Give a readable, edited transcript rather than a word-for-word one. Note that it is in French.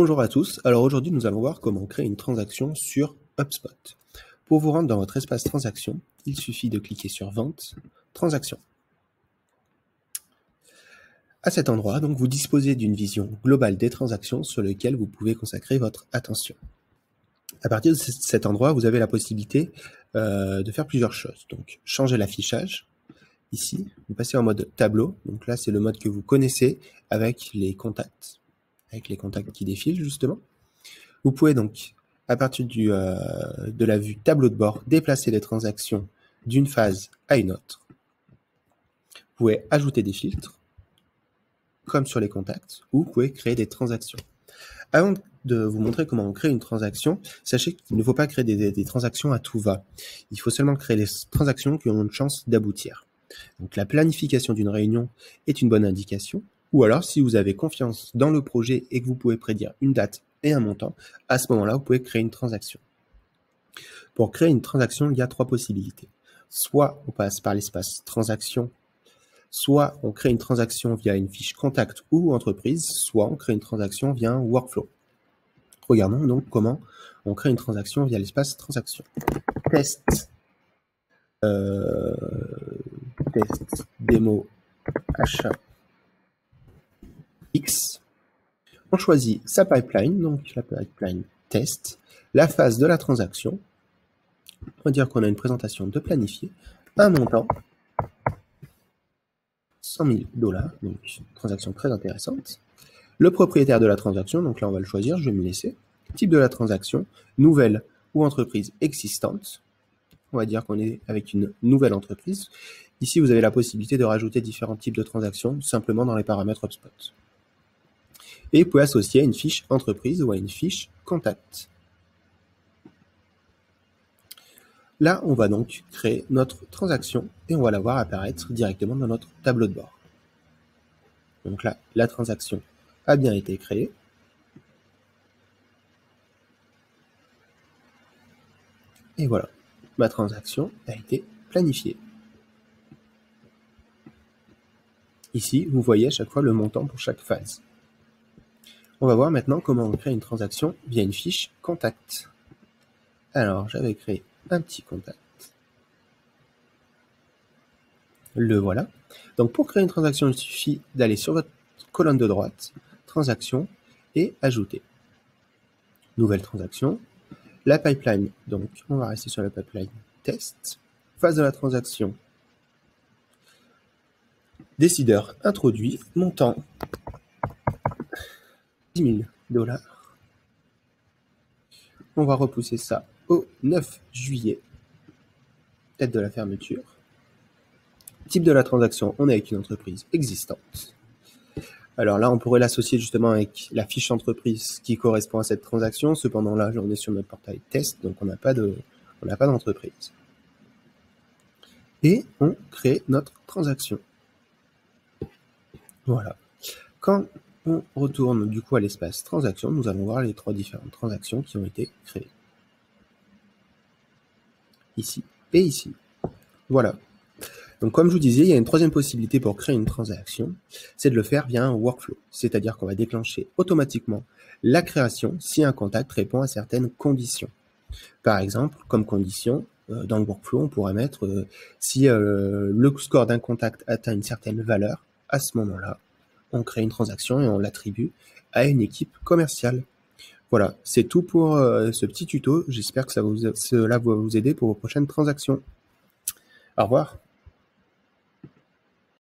Bonjour à tous, alors aujourd'hui nous allons voir comment créer une transaction sur HubSpot. Pour vous rendre dans votre espace transaction, il suffit de cliquer sur Vente, Transaction. À cet endroit, donc, vous disposez d'une vision globale des transactions sur lesquelles vous pouvez consacrer votre attention. À partir de cet endroit, vous avez la possibilité de faire plusieurs choses. Donc, changer l'affichage. Ici, vous passez en mode tableau. Donc là, c'est le mode que vous connaissez avec les contacts qui défilent justement. Vous pouvez donc, à partir de la vue tableau de bord, déplacer les transactions d'une phase à une autre. Vous pouvez ajouter des filtres, comme sur les contacts, ou vous pouvez créer des transactions. Avant de vous montrer comment on crée une transaction, sachez qu'il ne faut pas créer des transactions à tout va. Il faut seulement créer des transactions qui ont une chance d'aboutir. Donc la planification d'une réunion est une bonne indication, ou alors si vous avez confiance dans le projet et que vous pouvez prédire une date et un montant, à ce moment-là, vous pouvez créer une transaction. Pour créer une transaction, il y a trois possibilités. Soit on passe par l'espace transaction, soit on crée une transaction via une fiche contact ou entreprise, soit on crée une transaction via un workflow. Regardons donc comment on crée une transaction via l'espace transaction. Test démo achat X. On choisit sa pipeline, donc la pipeline test, la phase de la transaction. On va dire qu'on a une présentation de planifier, un montant, 100 000 $, donc une transaction très intéressante. Le propriétaire de la transaction, donc là on va le choisir, je vais me laisser. Type de la transaction, nouvelle ou entreprise existante. On va dire qu'on est avec une nouvelle entreprise. Ici, vous avez la possibilité de rajouter différents types de transactions simplement dans les paramètres HubSpot. Et vous pouvez associer à une fiche entreprise ou à une fiche contact. Là, on va donc créer notre transaction et on va la voir apparaître directement dans notre tableau de bord. Donc là, la transaction a bien été créée. Et voilà, ma transaction a été planifiée. Ici, vous voyez à chaque fois le montant pour chaque phase. On va voir maintenant comment on crée une transaction via une fiche contact. Alors, j'avais créé un petit contact. Le voilà. Donc, pour créer une transaction, il suffit d'aller sur votre colonne de droite, transaction, et ajouter. Nouvelle transaction. La pipeline, donc, on va rester sur la pipeline test. Phase de la transaction. Décideur introduit, montant 10 000 $. On va repousser ça au 9 juillet, date de la fermeture. Type de la transaction, on est avec une entreprise existante. Alors là, on pourrait l'associer justement avec la fiche entreprise qui correspond à cette transaction. Cependant là, on est sur notre portail test, donc on n'a pas d'entreprise. Et on crée notre transaction. Voilà. Quand on retourne du coup à l'espace transaction, nous allons voir les trois différentes transactions qui ont été créées. Ici et ici. Voilà. Donc comme je vous disais, il y a une troisième possibilité pour créer une transaction, c'est de le faire via un workflow. C'est-à-dire qu'on va déclencher automatiquement la création si un contact répond à certaines conditions. Par exemple, comme condition, dans le workflow, on pourrait mettre si le score d'un contact atteint une certaine valeur, à ce moment-là, on crée une transaction et on l'attribue à une équipe commerciale. Voilà, c'est tout pour ce petit tuto. J'espère que cela va vous aider pour vos prochaines transactions. Au revoir.